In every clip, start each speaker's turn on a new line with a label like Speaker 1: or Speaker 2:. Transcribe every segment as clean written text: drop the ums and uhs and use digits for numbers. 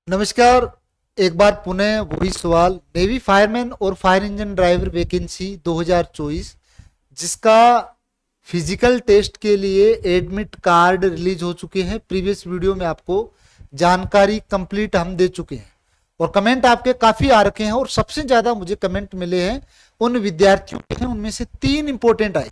Speaker 1: नमस्कार। एक बार पुनः वही सवाल, नेवी फायरमैन और फायर इंजन ड्राइवर वैकेंसी 2024 जिसका फिजिकल टेस्ट के लिए एडमिट कार्ड रिलीज हो चुके हैं। प्रीवियस वीडियो में आपको जानकारी कंप्लीट हम दे चुके हैं और कमेंट आपके काफी आ रखे हैं और सबसे ज्यादा मुझे कमेंट मिले हैं उन विद्यार्थियों के हैं, उनमें से 3 इंपॉर्टेंट आए।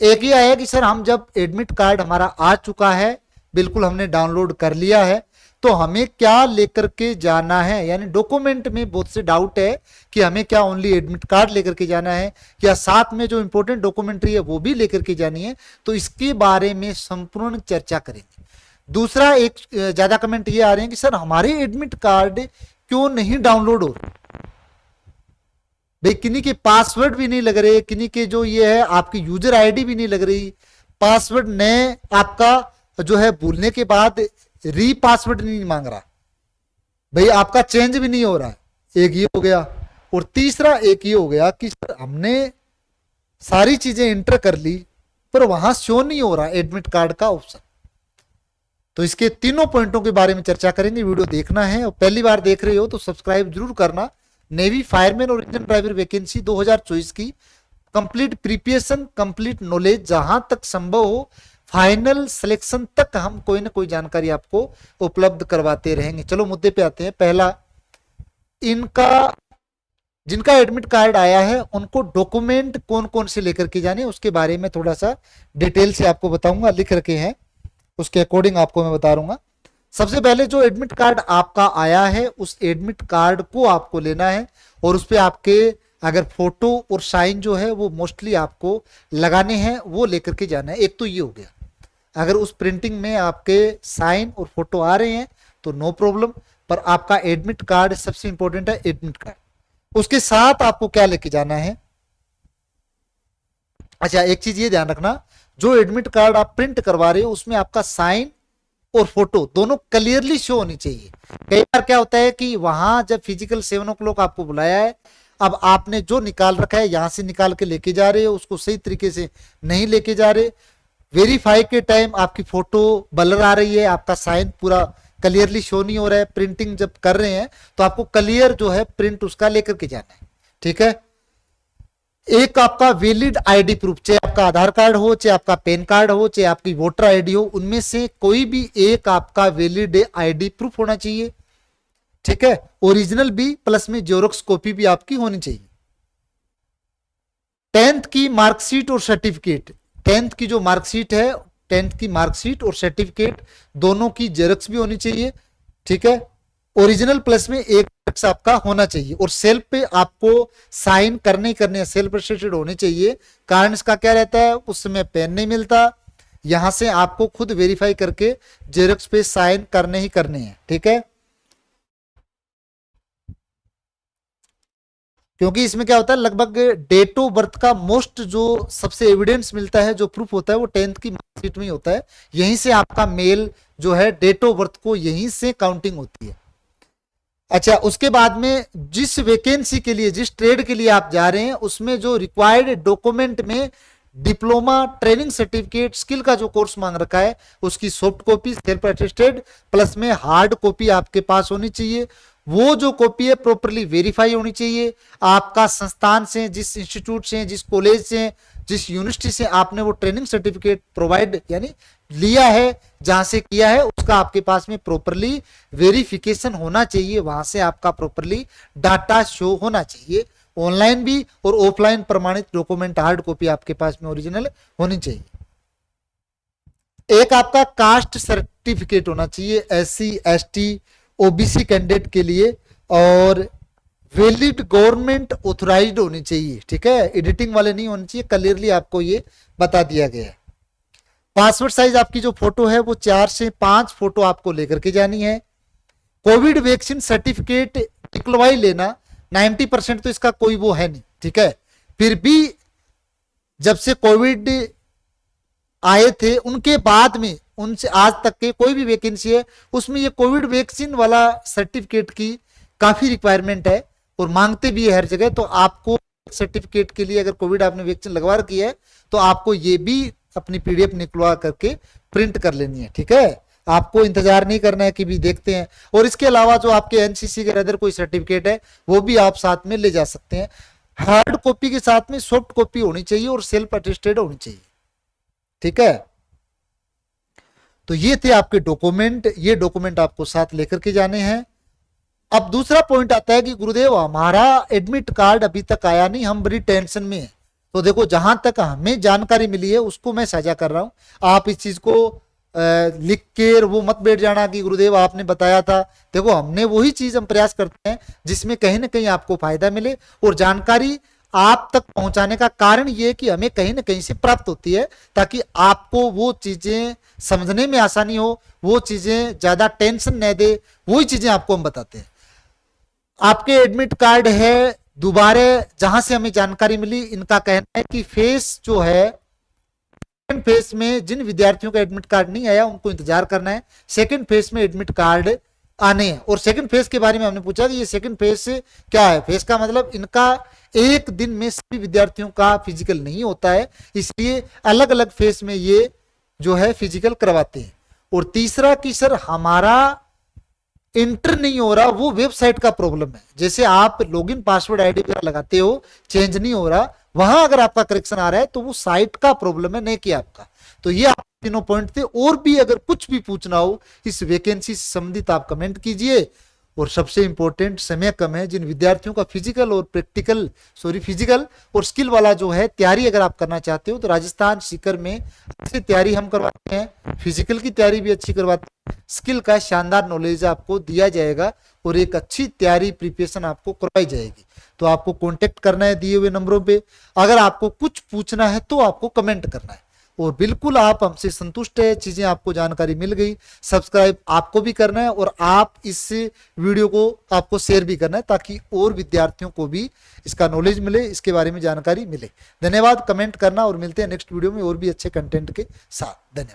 Speaker 1: एक ही आया कि सर हम जब एडमिट कार्ड हमारा आ चुका है, बिल्कुल हमने डाउनलोड कर लिया है, तो हमें क्या लेकर के जाना है। यानी डॉक्यूमेंट में बहुत से डाउट है कि हमें क्या ओनली एडमिट कार्ड लेकर के जाना है या साथ में जो इंपॉर्टेंट डॉक्यूमेंट्री है वो भी लेकर के जानी है। तो इसके बारे में संपूर्ण चर्चा करेंगे। दूसरा, एक ज्यादा कमेंट ये आ रहे हैं कि सर हमारे एडमिट कार्ड क्यों नहीं डाउनलोड हो रहे। भाई किन्हीं के पासवर्ड भी नहीं लग रहे, किन्हीं के जो ये है आपकी यूजर आईडी भी नहीं लग रही, पासवर्ड नए आपका जो है भूलने के बाद री पासवर्ड नहीं मांग रहा, भाई आपका चेंज भी नहीं हो रहा है। एक ये हो गया और तीसरा एक ये हो गया कि सर हमने सारी चीजें एंटर कर ली पर वहां शो नहीं हो रहा एडमिट कार्ड का ऑप्शन। तो इसके तीनों पॉइंटों के बारे में चर्चा करेंगे। वीडियो देखना है और पहली बार देख रहे हो तो सब्सक्राइब जरूर करना। नेवी फायरमैन और इंजन ड्राइवर वैकेंसी 2024 की कंप्लीट प्रिपरेशन, कंप्लीट नॉलेज, जहां तक संभव हो फाइनल सिलेक्शन तक हम कोई ना कोई जानकारी आपको उपलब्ध करवाते रहेंगे। चलो मुद्दे पे आते हैं। पहला, इनका जिनका एडमिट कार्ड आया है उनको डॉक्यूमेंट कौन कौन से लेकर के जाने, उसके बारे में थोड़ा सा डिटेल से आपको बताऊंगा। लिख रखे हैं उसके अकॉर्डिंग आपको मैं बता दूंगा। सबसे पहले जो एडमिट कार्ड आपका आया है उस एडमिट कार्ड को आपको लेना है और उस पर आपके अगर फोटो और साइन जो है वो मोस्टली आपको लगाने हैं, वो लेकर के जाना है। एक तो ये हो गया, अगर उस प्रिंटिंग में आपके साइन और फोटो आ रहे हैं तो नो प्रॉब्लम, पर आपका एडमिट कार्ड सबसे इंपॉर्टेंट है। एडमिट कार्ड उसके साथ आपको क्या लेके जाना है। अच्छा, एक चीज ये ध्यान रखना, जो एडमिट कार्ड आप प्रिंट करवा रहे हो उसमें आपका साइन और फोटो दोनों क्लियरली शो होनी चाहिए। कई बार क्या होता है कि वहां जब फिजिकल 7 o'clock आपको बुलाया है, अब आपने जो निकाल रखा है यहां से निकाल के लेके जा रहे हो, उसको सही तरीके से नहीं लेके जा रहे। वेरीफाई के टाइम आपकी फोटो ब्लर आ रही है, आपका साइन पूरा क्लियरली शो नहीं हो रहा है। प्रिंटिंग जब कर रहे हैं तो आपको क्लियर जो है प्रिंट उसका लेकर के जाना है, ठीक है। एक आपका वैलिड आईडी प्रूफ, चाहे आपका आधार कार्ड हो, चाहे आपका पैन कार्ड हो, चाहे आपकी वोटर आईडी हो, उनमें से कोई भी एक आपका वैलिड आईडी प्रूफ होना चाहिए, ठीक है। ओरिजिनल भी प्लस में जेरोक्स कॉपी भी आपकी होनी चाहिए। 10th की मार्कशीट और सर्टिफिकेट, 10th की जो मार्कशीट है, 10th की मार्कशीट और सर्टिफिकेट दोनों की जेरोक्स भी होनी चाहिए, ठीक है। ओरिजिनल प्लस में एक आपका होना चाहिए और सेल्फ पे आपको साइन करने करने सेल्फ रजिस्टर्ड होने चाहिए। कारण इसका क्या रहता है, उस समय पेन नहीं मिलता, यहां से आपको खुद वेरीफाई करके जेरोक्स पे साइन करने ही करने हैं, ठीक है। क्योंकि इसमें क्या होता है, लगभग डेट ऑफ बर्थ का मोस्ट जो सबसे एविडेंस मिलता है, जो प्रूफ होता है, वो 10th की मार्कशीट में ही होता है। यहीं से आपका मेल जो है डेट ऑफ बर्थ को यहीं से काउंटिंग होती है। अच्छा, उसके बाद में जिस वैकेंसी के लिए, जिस ट्रेड के लिए आप जा रहे हैं, उसमें जो रिक्वायर्ड डॉक्यूमेंट में डिप्लोमा, ट्रेनिंग सर्टिफिकेट, स्किल का जो कोर्स मांग रखा है उसकी soft copy self attested plus में हार्ड कॉपी आपके पास होनी चाहिए। वो जो कॉपी है प्रॉपरली वेरीफाई होनी चाहिए। आपका संस्थान से, जिस इंस्टीट्यूट से, जिस कॉलेज से, जिस यूनिवर्सिटी से आपने वो ट्रेनिंग सर्टिफिकेट प्रोवाइड यानी लिया है, जहां से किया है, उसका आपके पास में प्रॉपरली वेरिफिकेशन होना चाहिए। वहां से आपका प्रॉपरली डाटा शो होना चाहिए। ऑनलाइन भी और ऑफलाइन प्रमाणित डॉक्यूमेंट हार्ड कॉपी आपके पास में ओरिजिनल होनी चाहिए। एक आपका कास्ट सर्टिफिकेट होना चाहिए SC ST OBC कैंडिडेट के लिए और वैलिड गवर्नमेंट ऑथराइज्ड होनी चाहिए, ठीक है। एडिटिंग वाले नहीं होने चाहिए, क्लियरली आपको ये बता दिया गया है। पासपोर्ट साइज आपकी जो फोटो है वो 4 से 5 फोटो आपको लेकर के जानी है। कोविड वैक्सीन सर्टिफिकेट निकलवाई लेना, 90% तो इसका कोई वो है नहीं, ठीक है। फिर भी जब से कोविड आए थे उनके बाद में उनसे आज तक के कोई भी वैकेंसी है उसमें ये कोविड वैक्सीन वाला सर्टिफिकेट की काफी रिक्वायरमेंट है और मांगते भी है हर जगह। तो आपको सर्टिफिकेट के लिए, अगर कोविड आपने वैक्सीन लगवा रखी है तो आपको ये भी अपनी PDF निकलवा करके प्रिंट कर लेनी है, ठीक है। आपको इंतजार नहीं करना है कि भी देखते हैं। और इसके अलावा जो आपके एनसीसी के अदर कोई सर्टिफिकेट है वो भी आप साथ में ले जा सकते हैं। हार्ड कॉपी के साथ में सॉफ्ट कॉपी होनी चाहिए और सेल्फ अटेस्टेड होनी चाहिए। ठीक है, तो ये थे आपके डॉक्यूमेंट, ये डॉक्यूमेंट आपको साथ लेकर के जाने हैं। अब दूसरा पॉइंट आता है कि गुरुदेव हमारा एडमिट कार्ड अभी तक आया नहीं, हम बड़ी टेंशन में हैं। तो देखो, जहां तक हमें जानकारी मिली है उसको मैं साझा कर रहा हूं। आप इस चीज को लिख के वो मत बैठ जाना कि गुरुदेव आपने बताया था। देखो, हमने वही चीज हम प्रयास करते हैं जिसमें कहीं ना कहीं आपको फायदा मिले, और जानकारी आप तक पहुंचाने का कारण ये है कि हमें कहीं ना कहीं से प्राप्त होती है, ताकि आपको वो चीजें समझने में आसानी हो, वो चीजें ज्यादा टेंशन न दे, वही चीजें आपको हम बताते हैं। आपके एडमिट कार्ड है, दोबारा जहां से हमें जानकारी मिली, इनका कहना है कि फेस जो है, सेकेंड फेज में जिन विद्यार्थियों का एडमिट कार्ड नहीं आया उनको इंतजार करना है, सेकेंड फेज में एडमिट कार्ड आने हैं। और सेकेंड फेज के बारे में हमने पूछा कि ये सेकेंड फेज से क्या है। फेज का मतलब इनका एक दिन में सभी विद्यार्थियों का फिजिकल नहीं होता है, इसलिए अलग अलग फेज में ये जो है फिजिकल करवाते हैं। और तीसरा कि सर हमारा इंटर नहीं हो रहा, वो वेबसाइट का प्रॉब्लम है। जैसे आप लॉगिन पासवर्ड आईडी वगैरह लगाते हो, चेंज नहीं हो रहा, वहां अगर आपका करेक्शन आ रहा है तो वो साइट का प्रॉब्लम है, नहीं कि आपका। तो ये आप तीनों पॉइंट थे। और भी अगर कुछ भी पूछना हो इस वैकेंसी से संबंधित आप कमेंट कीजिए। और सबसे इंपॉर्टेंट, समय कम है, जिन विद्यार्थियों का फिजिकल और स्किल वाला जो है तैयारी अगर आप करना चाहते हो तो राजस्थान सीकर में अच्छी तैयारी हम करवाते हैं, फिजिकल की तैयारी भी अच्छी करवाते हैं, स्किल का शानदार नॉलेज आपको दिया जाएगा और एक अच्छी तैयारी प्रिपरेशन आपको करवाई जाएगी। तो आपको कांटेक्ट करना है दिए हुए नंबरों पे। अगर आपको कुछ पूछना है तो आपको कमेंट करना है। और बिल्कुल आप हमसे संतुष्ट है, चीजें आपको जानकारी मिल गई, सब्सक्राइब आपको भी करना है और आप इस वीडियो को आपको शेयर भी करना है, ताकि और विद्यार्थियों को भी इसका नॉलेज मिले, इसके बारे में जानकारी मिले। धन्यवाद, कमेंट करना, और मिलते हैं नेक्स्ट वीडियो में और भी अच्छे कंटेंट के साथ। धन्यवाद।